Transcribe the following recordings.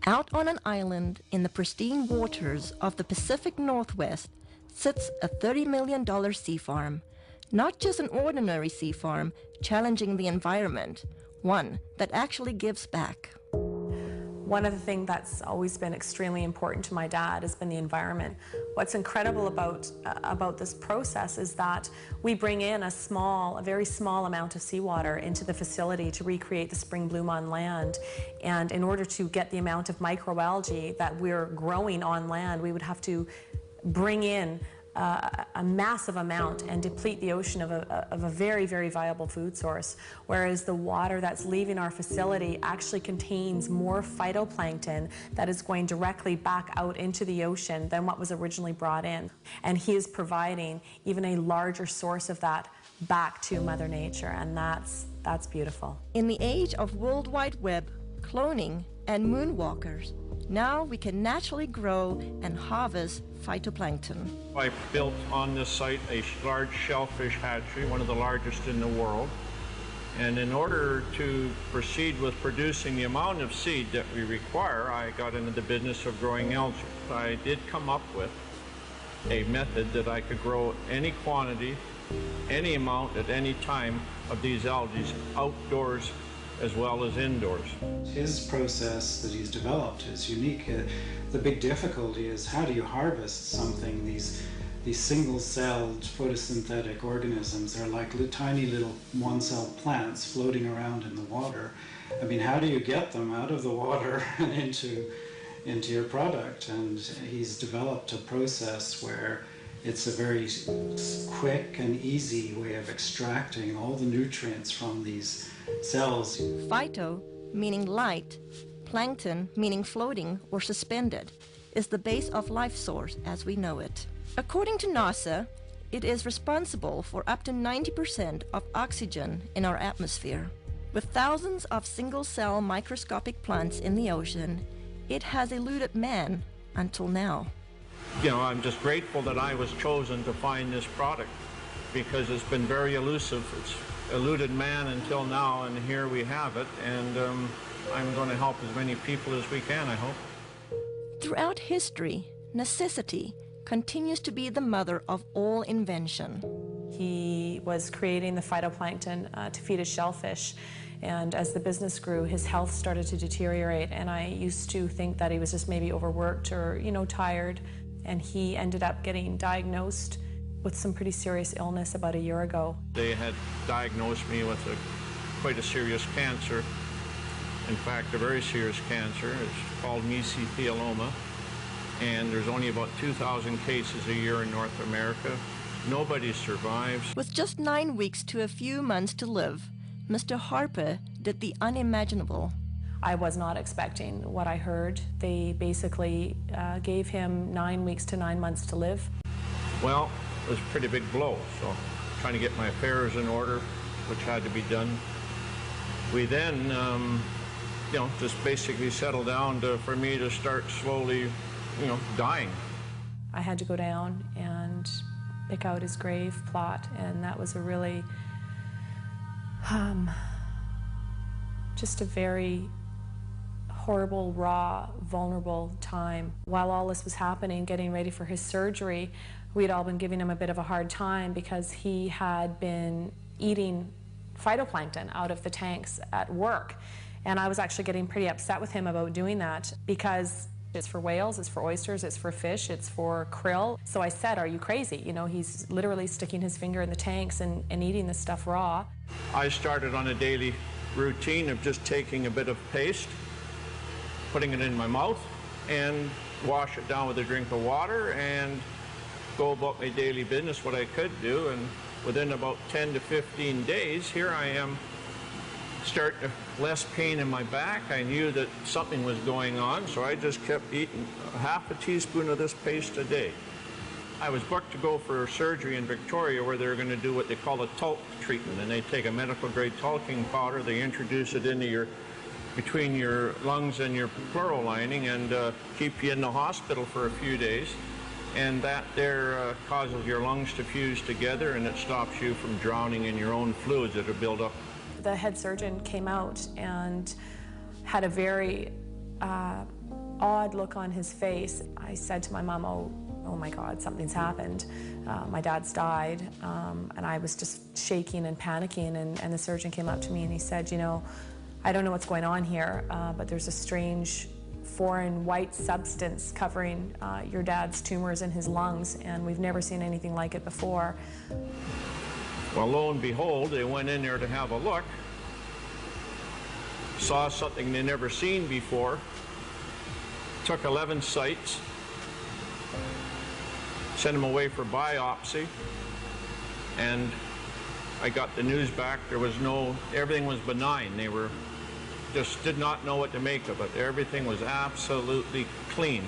Out on an island in the pristine waters of the Pacific Northwest sits a $30 million sea farm. Not just an ordinary sea farm challenging the environment, one that actually gives back. One of the things that's always been extremely important to my dad has been the environment. What's incredible about this process is that we bring in a very small amount of seawater into the facility to recreate the spring bloom on land. And in order to get the amount of microalgae that we're growing on land, we would have to bring in a massive amount and deplete the ocean of a very, very viable food source, whereas the water that's leaving our facility actually contains more phytoplankton that is going directly back out into the ocean than what was originally brought in. And he is providing even a larger source of that back to Mother Nature, and that's beautiful. In the age of World Wide Web, cloning, and moonwalkers, now we can naturally grow and harvest phytoplankton. I built on this site a large shellfish hatchery, one of the largest in the world. And in order to proceed with producing the amount of seed that we require, I got into the business of growing algae. I did come up with a method that I could grow any quantity, any amount at any time of these algae outdoors as well as indoors. His process that he's developed is unique. The big difficulty is how do you harvest something? These single-celled photosynthetic organisms are like tiny little one-celled plants floating around in the water. I mean, how do you get them out of the water and into your product? And he's developed a process where it's a very quick and easy way of extracting all the nutrients from these cells. Phyto, meaning light, plankton, meaning floating or suspended, is the base of life source as we know it. According to NASA, it is responsible for up to 90% of oxygen in our atmosphere. With thousands of single-cell microscopic plants in the ocean, it has eluded man until now. You know, I'm just grateful that I was chosen to find this product because it's been very elusive. It's eluded man until now, and here we have it, and I'm going to help as many people as we can, I hope. Throughout history, necessity continues to be the mother of all invention. He was creating the phytoplankton to feed his shellfish, and as the business grew, his health started to deteriorate, and I used to think that he was just maybe overworked or, tired, and he ended up getting diagnosed with some pretty serious illness about a year ago. They had diagnosed me with quite a serious cancer. In fact, a very serious cancer. It's called mesothelioma, and there's only about 2,000 cases a year in North America. Nobody survives. With just 9 weeks to a few months to live, Mr. Harper did the unimaginable. I was not expecting what I heard. They basically gave him 9 weeks to 9 months to live. Well, it was a pretty big blow, so trying to get my affairs in order, which had to be done. We then, just basically settled down for me to start slowly, dying. I had to go down and pick out his grave plot, and that was a really, just a very horrible, raw, vulnerable time. While all this was happening, getting ready for his surgery, we'd all been giving him a bit of a hard time because he had been eating phytoplankton out of the tanks at work. And I was actually getting pretty upset with him about doing that because it's for whales, it's for oysters, it's for fish, it's for krill. So I said, are you crazy? He's literally sticking his finger in the tanks and eating this stuff raw. I started on a daily routine of just taking a bit of paste, putting it in my mouth, and wash it down with a drink of water and go about my daily business, what I could do. And within about 10 to 15 days, here I am, less pain in my back. I knew that something was going on, so I just kept eating half a teaspoon of this paste a day. I was booked to go for surgery in Victoria where they're going to do what they call a talc treatment, and they take a medical-grade talking powder, they introduce it into between your lungs and your pleural lining and keep you in the hospital for a few days. And that there causes your lungs to fuse together, and it stops you from drowning in your own fluids that are built up. The head surgeon came out and had a very odd look on his face. I said to my mom, oh my God, something's happened. My dad's died. And I was just shaking and panicking, and the surgeon came up to me and he said, you know, I don't know what's going on here, but there's a strange foreign white substance covering your dad's tumors in his lungs, and we've never seen anything like it before. Well, lo and behold, they went in there to have a look, saw something they'd never seen before, took 11 sites, sent them away for biopsy, and I got the news back. There was everything was benign. They just did not know what to make of it. Everything was absolutely clean.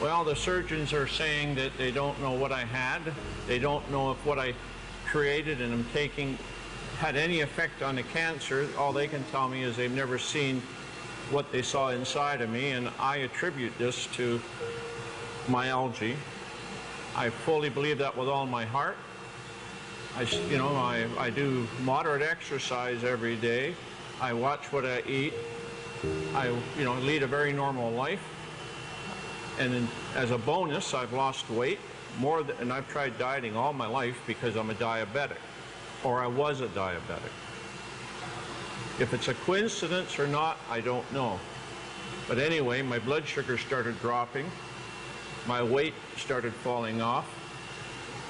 Well, the surgeons are saying that they don't know what I had. They don't know if what I created and I'm taking had any effect on the cancer. All they can tell me is they've never seen what they saw inside of me, and I attribute this to my algae. I fully believe that with all my heart. I do moderate exercise every day. I watch what I eat. I lead a very normal life. And as a bonus, I've lost weight and I've tried dieting all my life because I'm a diabetic, or I was a diabetic. If it's a coincidence or not, I don't know. But anyway, my blood sugar started dropping, my weight started falling off,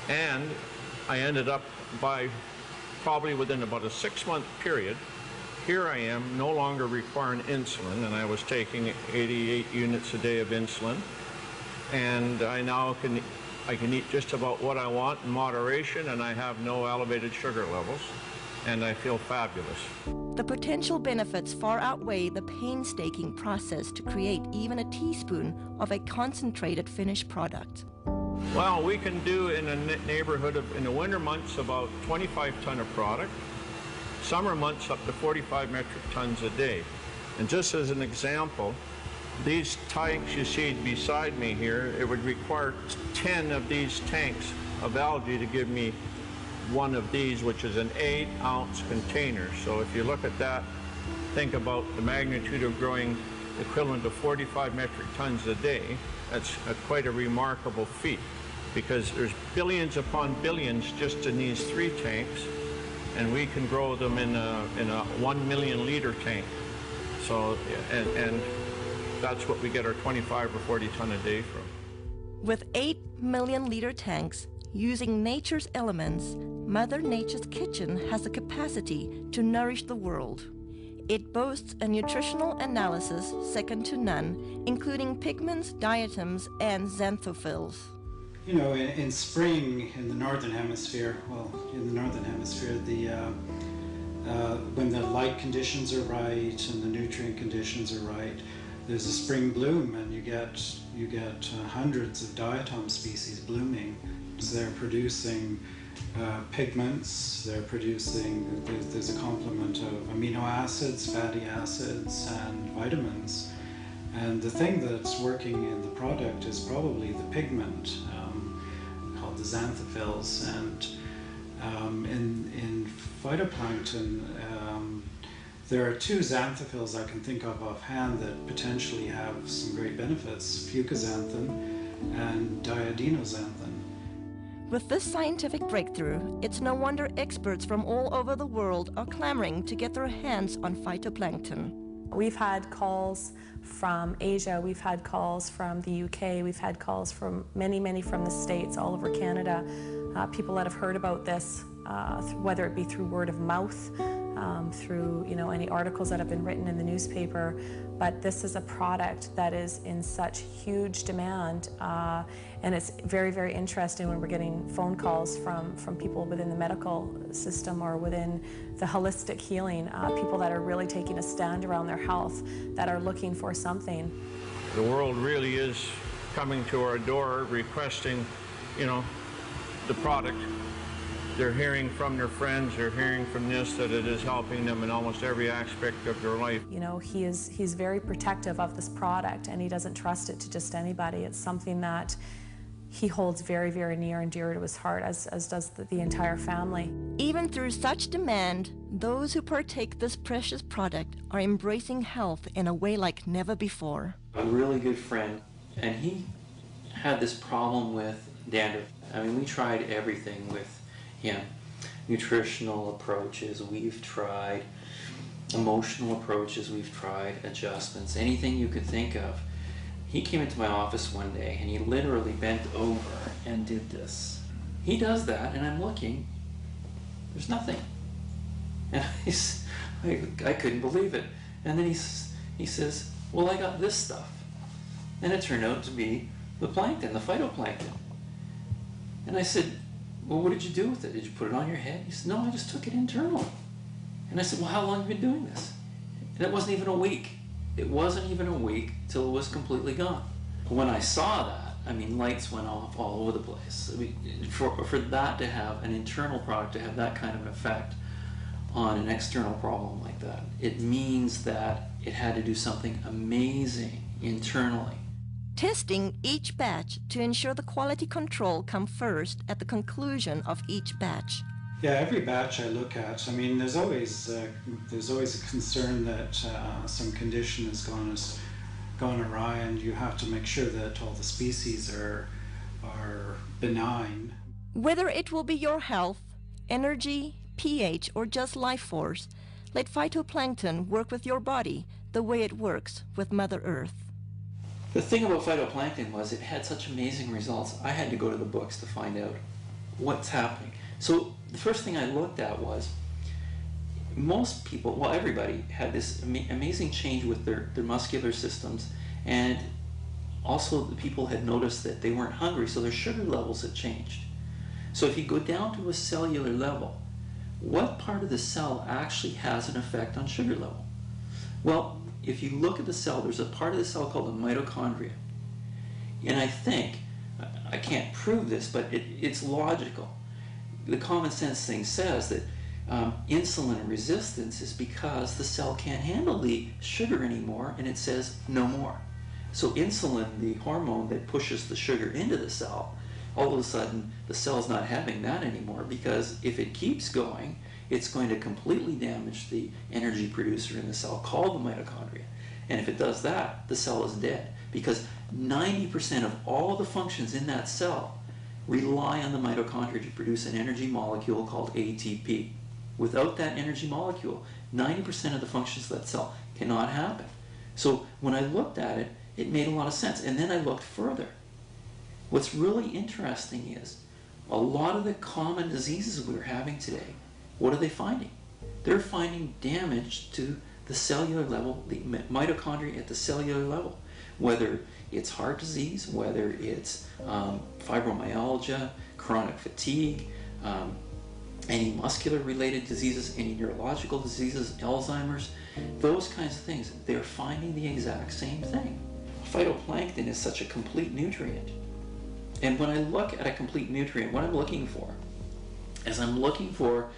and I ended up probably within about a 6-month period, here I am no longer requiring insulin, and I was taking 88 units a day of insulin, and I now can eat just about what I want in moderation, and I have no elevated sugar levels, and I feel fabulous. The potential benefits far outweigh the painstaking process to create even a teaspoon of a concentrated finished product. Well, we can do in a neighborhood of, in the winter months, about 25 ton of product. Summer months up to 45 metric tons a day. And just as an example, these tanks you see beside me here, it would require 10 of these tanks of algae to give me one of these, which is an 8-ounce container. So if you look at that, think about the magnitude of growing equivalent to 45 metric tons a day. That's quite a remarkable feat, because there's billions upon billions just in these 3 tanks, and we can grow them in a 1 million liter tank. So, and that's what we get our 25 or 40 ton a day from. With 8 million liter tanks, using nature's elements, Mother Nature's kitchen has the capacity to nourish the world. It boasts a nutritional analysis second to none, including pigments, diatoms, and xanthophylls. You know, in spring in the northern hemisphere, when the light conditions are right and the nutrient conditions are right, there's a spring bloom, and you get hundreds of diatom species blooming. So they're producing pigments, there's a complement of amino acids, fatty acids, and vitamins. And the thing that's working in the product is probably the pigment, called the xanthophylls. And in phytoplankton, there are 2 xanthophylls I can think of offhand that potentially have some great benefits: fucoxanthin and diadinoxanthin. With this scientific breakthrough, it's no wonder experts from all over the world are clamoring to get their hands on phytoplankton. We've had calls from Asia, we've had calls from the UK, we've had calls from many from the States, all over Canada. People that have heard about this, whether it be through word of mouth, through any articles that have been written in the newspaper, but this is a product that is in such huge demand, and it's very interesting when we're getting phone calls from people within the medical system or within the holistic healing, people that are really taking a stand around their health, that are looking for something. The world really is coming to our door requesting, the product. They're hearing from their friends, they're hearing from this, that it is helping them in almost every aspect of their life. He's very protective of this product, and he doesn't trust it to just anybody. It's something that he holds very near and dear to his heart, as does the entire family. Even through such demand, those who partake this precious product are embracing health in a way like never before. a really good friend, and he had this problem with dandruff. I mean, we tried everything with him. Nutritional approaches, we've tried. Emotional approaches, we've tried. Adjustments, anything you could think of. He came into my office one day and he literally bent over and did this. He does that and I'm looking, there's nothing. And I couldn't believe it. And then he says, well, I got this stuff. And it turned out to be the plankton, the phytoplankton. And I said, well, what did you do with it? Did you put it on your head? He said, no, I just took it internal. And I said, well, how long have you been doing this? And it wasn't even a week. It wasn't even a week till it was completely gone. When I saw that, I mean, lights went off all over the place. I mean, for that to have an internal product, to have that kind of effect on an external problem like that, it means that it had to do something amazing internally. Testing each batch to ensure the quality control come first at the conclusion of each batch. Yeah, every batch I look at, I mean, there's always a concern that some condition has gone awry, and you have to make sure that all the species are benign. Whether it will be your health, energy, pH, or just life force, let phytoplankton work with your body the way it works with Mother Earth. The thing about phytoplankton was it had such amazing results. I had to go to the books to find out what's happening. So the first thing I looked at was most people, well, everybody had this amazing change with their muscular systems, and also the people had noticed that they weren't hungry, so their sugar levels had changed. So if you go down to a cellular level, what part of the cell actually has an effect on sugar level? Well, if you look at the cell, there's a part of the cell called the mitochondria. And I think, I can't prove this, but it's logical. The common sense thing says that insulin resistance is because the cell can't handle the sugar anymore, and it says no more. So insulin, the hormone that pushes the sugar into the cell, all of a sudden the cell's not having that anymore, because if it keeps going, it's going to completely damage the energy producer in the cell called the mitochondria. And if it does that, the cell is dead, because 90% of all the functions in that cell rely on the mitochondria to produce an energy molecule called ATP. Without that energy molecule, 90% of the functions of that cell cannot happen. So when I looked at it, it made a lot of sense. And then I looked further. What's really interesting is a lot of the common diseases we're having today, what are they finding? They're finding damage to the cellular level, the mitochondria at the cellular level, whether it's heart disease, whether it's fibromyalgia, chronic fatigue, any muscular related diseases, any neurological diseases, Alzheimer's, those kinds of things. They're finding the exact same thing. Phytoplankton is such a complete nutrient. And when I look at a complete nutrient, what I'm looking for is I'm looking for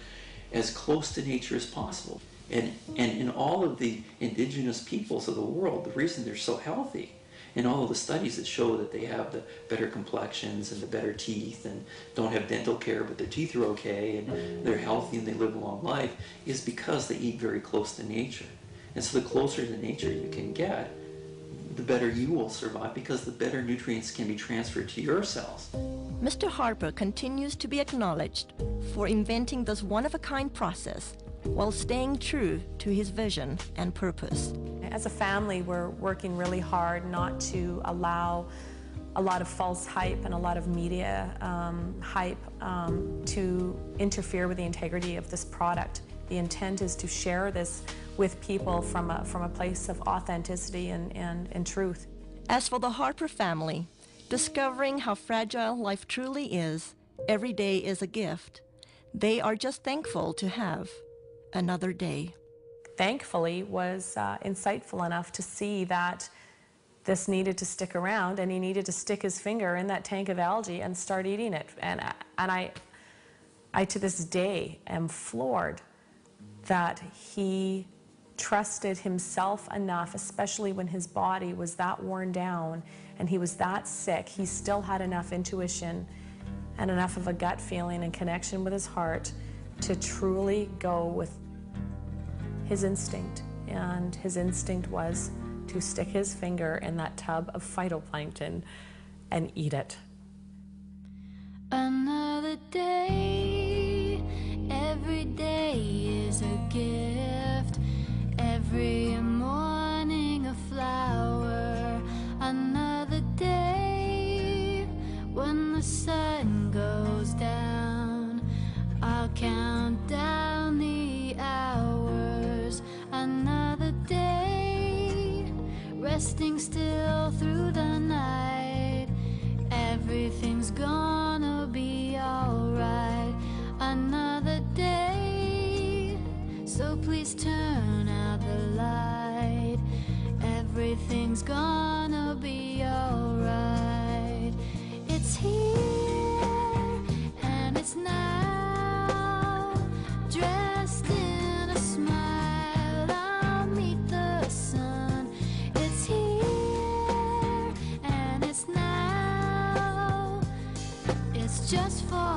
as close to nature as possible. And in all of the indigenous peoples of the world, the reason they're so healthy, and all of the studies that show that they have the better complexions and the better teeth and don't have dental care but their teeth are okay and they're healthy and they live a long life, is because they eat very close to nature. And so the closer to nature you can get, the better you will survive, because the better nutrients can be transferred to your cells. Mr. Harper continues to be acknowledged for inventing this one-of-a-kind process while staying true to his vision and purpose. As a family, we're working really hard not to allow a lot of false hype and a lot of media hype to interfere with the integrity of this product. The intent is to share this with people from a place of authenticity and truth. As for the Harper family, discovering how fragile life truly is, every day is a gift. They are just thankful to have another day. Thankfully was insightful enough to see that this needed to stick around, and he needed to stick his finger in that tank of algae and start eating it. And I to this day am floored that he trusted himself enough, especially when his body was that worn down and he was that sick. He still had enough intuition and enough of a gut feeling and connection with his heart to truly go with his instinct. And his instinct was to stick his finger in that tub of phytoplankton and eat it. Another day, every day is a gift. Every morning a flower. Another day, when the sun goes down, I'll count down the hours. Another day, resting still through the night. Everything's gonna be alright. Another day, so please turn out the light. Everything's gonna be alright. It's here and it's now, dressed in a smile. I'll meet the sun. It's here and it's now. It's just for